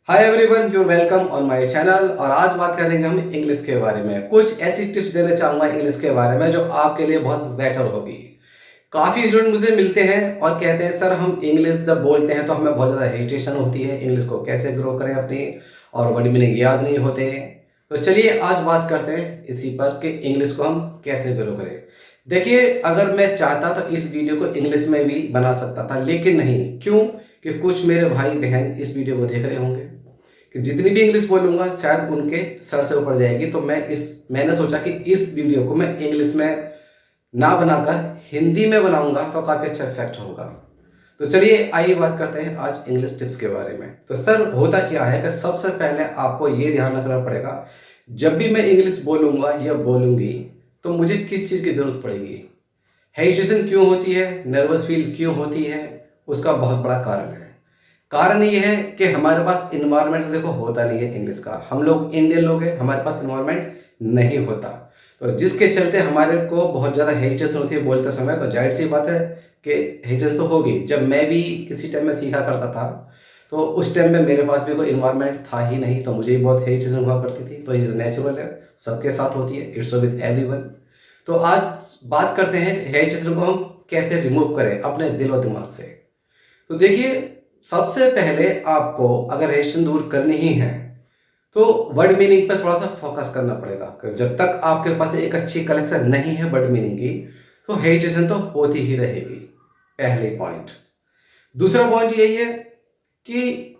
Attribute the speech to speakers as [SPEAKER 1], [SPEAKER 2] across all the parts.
[SPEAKER 1] Hi everyone, you welcome on my channel. और आज बात करेंगे हम इंग्लिश के बारे में। कुछ ऐसी टिप्स देना चाहूँगा इंग्लिश के बारे में जो आपके लिए बहुत बेटर होगी। काफ़ी स्टूडेंट मुझे मिलते हैं और कहते हैं सर हम इंग्लिश जब बोलते हैं तो हमें बहुत ज़्यादा हेजिटेशन होती है, इंग्लिश को कैसे ग्रो करें अपनी, और वर्ड मीनिंग याद नहीं होते। तो चलिए आज बात करते हैं इसी पर कि इंग्लिश को हम कैसे ग्रो करें। देखिए, अगर मैं चाहता तो इस वीडियो को इंग्लिश में भी बना सकता था, लेकिन नहीं। क्यों? कि कुछ मेरे भाई बहन इस वीडियो को देख रहे होंगे कि जितनी भी इंग्लिश बोलूंगा शायद उनके सर से ऊपर जाएगी। तो मैंने सोचा कि इस वीडियो को मैं इंग्लिश में ना बनाकर हिंदी में बनाऊंगा तो काफ़ी अच्छा इफेक्ट होगा। तो चलिए आइए बात करते हैं आज इंग्लिश टिप्स के बारे में। तो सर होता क्या है कि सबसे पहले आपको ये ध्यान रखना पड़ेगा, जब भी मैं इंग्लिश बोलूंगा या बोलूंगी तो मुझे किस चीज़ की ज़रूरत पड़ेगी। हेजिटेशन क्यों होती है, नर्वस फील क्यों होती है, उसका बहुत बड़ा कारण है। कारण ये है कि हमारे पास इन्वायरमेंट देखो होता नहीं है इंग्लिश का। हम लोग इंडियन लोग हैं, हमारे पास इन्वायरमेंट नहीं होता। तो जिसके चलते हमारे को बहुत ज़्यादा हेजिटेशन होती है बोलते समय। तो जाहिर सी बात है कि हेजिटेशन तो होगी। जब मैं भी किसी टाइम में सीखा करता था तो उस टाइम में मेरे पास भी कोई इन्वायरमेंट था ही नहीं, तो मुझे भी बहुत हेजिटेशन हुआ करती थी। तो ये नेचुरल है, सबके साथ होती है, इट्स विद एवरीवन। तो आज बात करते हैं हेजिटेशन को हम कैसे रिमूव करें अपने दिल और दिमाग से। तो देखिए, सबसे पहले आपको अगर हेजिटेशन दूर करनी ही है तो वर्ड मीनिंग पर थोड़ा सा फोकस करना पड़ेगा। जब तक आपके पास एक अच्छी कलेक्शन नहीं है वर्ड मीनिंग की तो हेजिटेशन तो होती ही रहेगी, पहले पॉइंट। दूसरा पॉइंट यही है कि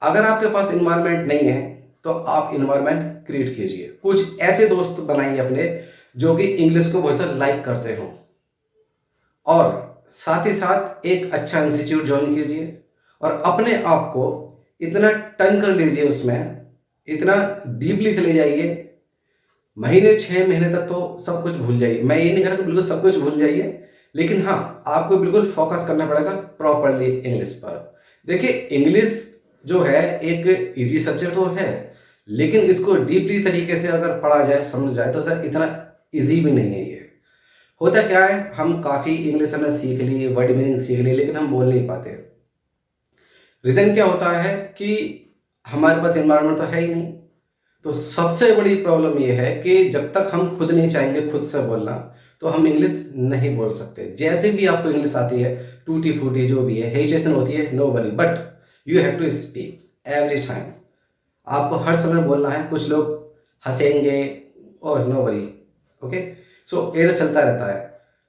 [SPEAKER 1] अगर आपके पास इन्वायरमेंट नहीं है तो आप इन्वायरमेंट क्रिएट कीजिए। कुछ ऐसे दोस्त बनाइए अपने जो कि इंग्लिश को बहुत लाइक करते हो, और साथ ही साथ एक अच्छा इंस्टीट्यूट ज्वाइन कीजिए और अपने आप को इतना टर्न कर लीजिए उसमें, इतना डीपली चले जाइए। महीने 6 महीने तक तो सब कुछ भूल जाइए। मैं ये नहीं कह रहा कि बिल्कुल सब कुछ भूल जाइए, लेकिन हाँ, आपको बिल्कुल फोकस करना पड़ेगा प्रॉपरली इंग्लिश पर। देखिए, इंग्लिश जो है एक इजी सब्जेक्ट तो है, लेकिन इसको डीपली तरीके से अगर पढ़ा जाए, समझ जाए तो सर इतना इजी भी नहीं है ये। होता क्या है, हम काफ़ी इंग्लिश हमने सीख ली, वर्ड मीनिंग सीख ली, लेकिन हम बोल नहीं पाते। रीज़न क्या होता है कि हमारे पास एनवायरनमेंट तो है ही नहीं। तो सबसे बड़ी प्रॉब्लम ये है कि जब तक हम खुद नहीं चाहेंगे खुद से बोलना तो हम इंग्लिश नहीं बोल सकते। जैसे भी आपको इंग्लिश आती है, टूटी फूटी जो भी है, हेजिटेशन होती है, no worry, but you have to speak every time. आपको हर समय बोलना है। कुछ लोग हंसेंगे और नो वरी, ओके। सो ये तो चलता रहता है।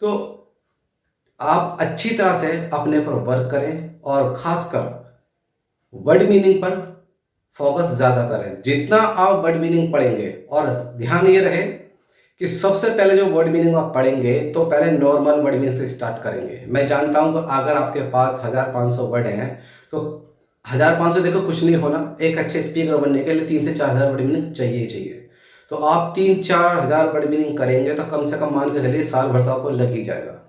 [SPEAKER 1] तो आप अच्छी तरह से अपने पर वर्क करें और खासकर वर्ड मीनिंग पर फोकस ज़्यादा करें। जितना आप वर्ड मीनिंग पढ़ेंगे, और ध्यान ये रहे कि सबसे पहले जो वर्ड मीनिंग आप पढ़ेंगे तो पहले नॉर्मल वर्ड मीनिंग से स्टार्ट करेंगे। मैं जानता हूं कि अगर आपके पास 1500 वर्ड हैं तो 1500 देखो कुछ नहीं होना। एक अच्छे स्पीकर बनने के लिए 3 से 4 हज़ार वर्ड मीनिंग चाहिए ही चाहिए। तो आप 3-4 हज़ार वर्ड मीनिंग करेंगे तो कम से कम मान के चलिए साल भर तो आपको लग ही जाएगा।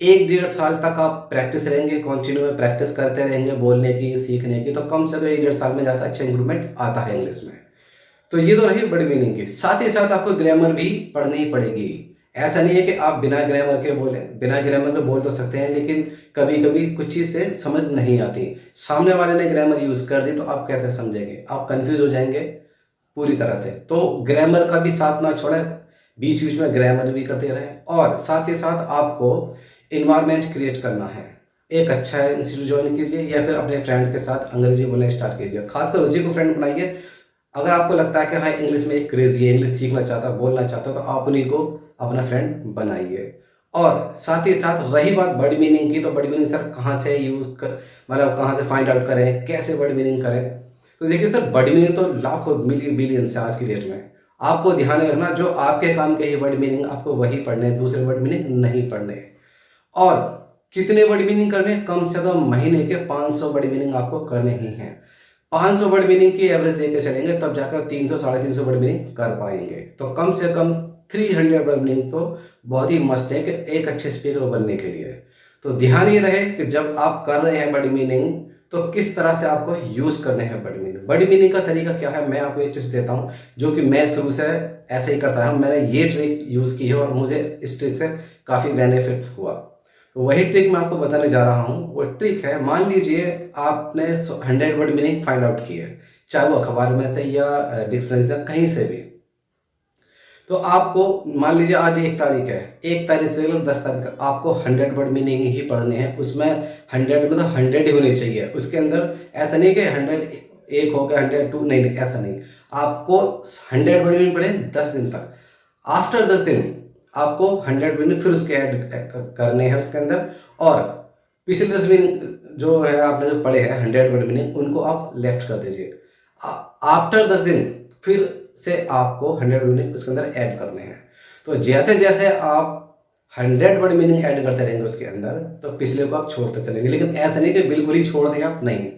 [SPEAKER 1] 1-1.5 साल तक आप प्रैक्टिस रहेंगे, कंटिन्यू में प्रैक्टिस करते रहेंगे बोलने की, सीखने की, तो कम से कम 1-1.5 साल में जाकर अच्छा इंप्रूवमेंट आता है इंग्लिश में। तो ये तो रही बड़ी मीनिंग की। साथ ही साथ आपको ग्रामर भी पढ़नी ही पड़ेगी। ऐसा नहीं है कि आप बिना ग्रामर के बोले। बिना ग्रामर के बोल तो सकते हैं, लेकिन कभी कभी कुछ चीज़ से समझ नहीं आती। सामने वाले ने ग्रामर यूज़ कर दी तो आप कैसे समझेंगे, आप कंफ्यूज हो जाएंगे पूरी तरह से। तो ग्रामर का भी साथ ना छोड़े, बीच बीच में ग्रामर भी करते रहें। और साथ ही साथ आपको इन्वायरमेंट क्रिएट करना है। एक अच्छा इंस्टीट्यूट ज्वाइन कीजिए या फिर अपने फ्रेंड के साथ अंग्रेजी बोलना स्टार्ट कीजिए। खासकर उसी को फ्रेंड बनाइए। अगर आपको लगता है कि हाँ इंग्लिश में एक क्रेजी है, इंग्लिश सीखना चाहता है, बोलना चाहता है, तो आप उन्हीं को अपना फ्रेंड बनाइए। और साथ ही साथ रही बात वर्ड मीनिंग की, तो वर्ड मीनिंग सर कहाँ से यूज़ कर, मतलब कहाँ से फाइंड आउट करें, कैसे वर्ड मीनिंग करें। तो देखिए सर, वर्ड मीनिंग तो लाखों मिलियन बिलियन से आज की डेट में। आपको ध्यान रखना, जो आपके काम के ही वर्ड मीनिंग आपको वही पढ़ने, दूसरे वर्ड मीनिंग नहीं पढ़ने। और कितने वर्ड मीनिंग करने, कम से कम महीने के 500 वर्ड मीनिंग आपको करने ही हैं। 500 वर्ड मीनिंग की एवरेज लेके चलेंगे तब जाकर 300-350 वर्ड मीनिंग कर पाएंगे। तो कम से कम 300 वर्ड मीनिंग तो बहुत ही मस्त है कि एक अच्छे स्पीकर बनने के लिए। तो ध्यान ये रहे कि जब आप कर रहे हैं वर्ड मीनिंग तो किस तरह से आपको यूज़ करने हैं वर्ड मीनिंग। वर्ड मीनिंग का तरीका क्या है, मैं आपको एक टिप्स देता हूँ जो कि मैं शुरू से ऐसे ही करता हूँ। मैंने ये ट्रिक यूज़ की है और मुझे इस ट्रिक से काफ़ी बेनिफिट हुआ। तो वही ट्रिक मैं आपको बताने जा रहा हूँ। वो ट्रिक है, मान लीजिए आपने 100 वर्ड मीनिंग फाइंड आउट की है चाहे वो अखबार में से या डिक्शनरी से, कहीं से भी। तो आपको मान लीजिए आज 1 तारीख है, 1 तारीख से लेकर 10 तारीख तक आपको 100 वर्ड मीनिंग ही पढ़ने हैं। उसमें 100 मतलब 100 ही होने चाहिए उसके अंदर। ऐसा नहीं कि 100 एक हो गया, 102 नहीं, नहीं ऐसा नहीं। आपको 100 वर्ड मीनिंग पढ़े 10 दिन तक। आफ्टर 10 दिन आपको 100 मीनिंग फिर उसके ऐड करने हैं उसके अंदर। और पिछले 10 मीनिंग जो है आपने जो पढ़े हैं 100 वर्ड मीनिंग, उनको आप लेफ्ट कर दीजिए। आफ्टर 10 दिन फिर से आपको 100 मीनिंग उसके अंदर ऐड करने हैं। तो जैसे जैसे आप 100 वर्ड मीनिंग ऐड करते रहेंगे उसके अंदर, तो पिछले को आप छोड़ते चलेंगे। लेकिन ऐसा नहीं कि बिल्कुल ही छोड़ दें आप, नहीं,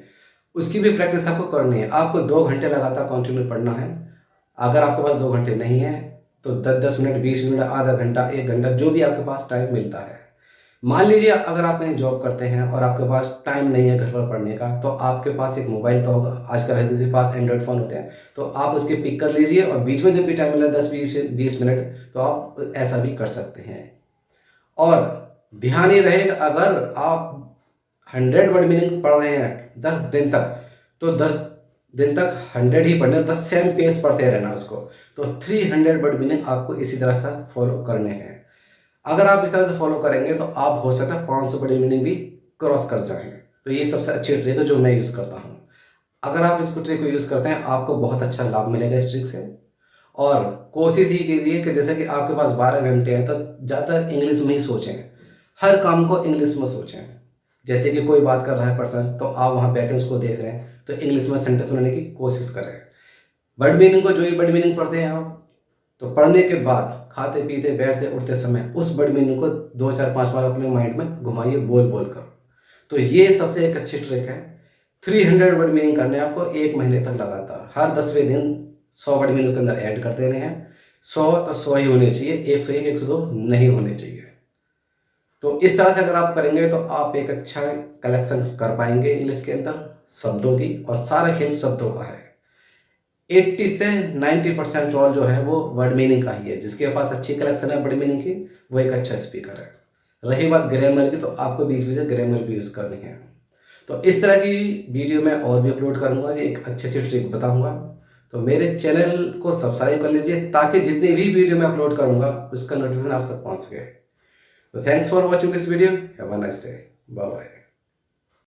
[SPEAKER 1] उसकी भी प्रैक्टिस आपको करनी है। आपको 2 घंटे लगातार कंटिन्यू पढ़ना है। अगर आपके पास 2 घंटे नहीं है तो 10-10 मिनट, 20 मिनट, आधा घंटा, 1 घंटा, जो भी आपके पास टाइम मिलता है। मान लीजिए अगर आप कहीं जॉब करते हैं और आपके पास टाइम नहीं है घर पर पढ़ने का, तो आपके पास एक मोबाइल तो होगा। आजकल हर किसी के पास एंड्रॉइड फ़ोन होते हैं, तो आप उसके पिक कर लीजिए और बीच में जब भी टाइम मिले 10-20 मिनट, तो आप ऐसा भी कर सकते हैं। और ध्यान ये रहेगा, अगर आप 100 वर्ड मीनिंग पढ़ रहे हैं 10 दिन तक, तो 10 दिन तक 100 ही पढ़ने, 10 सेम पेज पढ़ते रहना उसको। तो 300 वर्ड मीनिंग आपको इसी तरह से फॉलो करने हैं। अगर आप इस तरह से फॉलो करेंगे तो आप हो सकता है 500 वर्ड मीनिंग भी क्रॉस कर जाएं। तो ये सबसे अच्छी ट्रिक है जो मैं यूज़ करता हूँ। अगर आप इसको ट्रिक को यूज़ करते हैं, आपको बहुत अच्छा लाभ मिलेगा इस ट्रिक से। और कोशिश ये कीजिए कि जैसे कि आपके पास 12 घंटे हैं, तो ज़्यादातर इंग्लिश में ही सोचें। हर काम को इंग्लिश में सोचें। जैसे कि कोई बात कर रहा है पर्सन, तो आप वहाँ बैठे उसको देख रहे हैं, तो इंग्लिश में सेंटेंस बनाने की कोशिश करें। वर्ड मीनिंग को, जो ही वर्ड मीनिंग पढ़ते हैं आप, तो पढ़ने के बाद खाते पीते बैठते उठते समय उस वर्ड मीनिंग को 2-4-5 बार अपने माइंड में घुमाइए बोल बोल कर। तो ये सबसे एक अच्छी ट्रिक है। 300 वर्ड मीनिंग करने आपको 1 महीने तक लगातार। हर 10वें दिन 100 वर्ड मीनिंग के अंदर ऐड करते देने हैं। 100 तो 100 ही होने चाहिए, 101, 102 नहीं होने चाहिए। तो इस तरह से अगर आप करेंगे तो आप एक अच्छा कलेक्शन कर पाएंगे इंग्लिश के अंदर शब्दों की। और सारा खेल शब्दों का है। 80 से 90% रोल जो है वो वर्ड मीनिंग का ही है। जिसके पास अच्छी कलेक्शन है वर्ड मीनिंग की, वो एक अच्छा स्पीकर है। रही बात ग्रामर की, तो आपको बीच बीच में ग्रामर भी यूज़ करनी है। तो इस तरह की वीडियो मैं और भी अपलोड करूँगा, ये एक अच्छी अच्छी ट्रिक बताऊँगा। तो मेरे चैनल को सब्सक्राइब कर लीजिए, ताकि जितनी भी वीडियो मैं अपलोड करूँगा उसका नोटिफिकेशन आप तक पहुँच सके। तो thanks for watching this video. Have a nice day. Bye bye.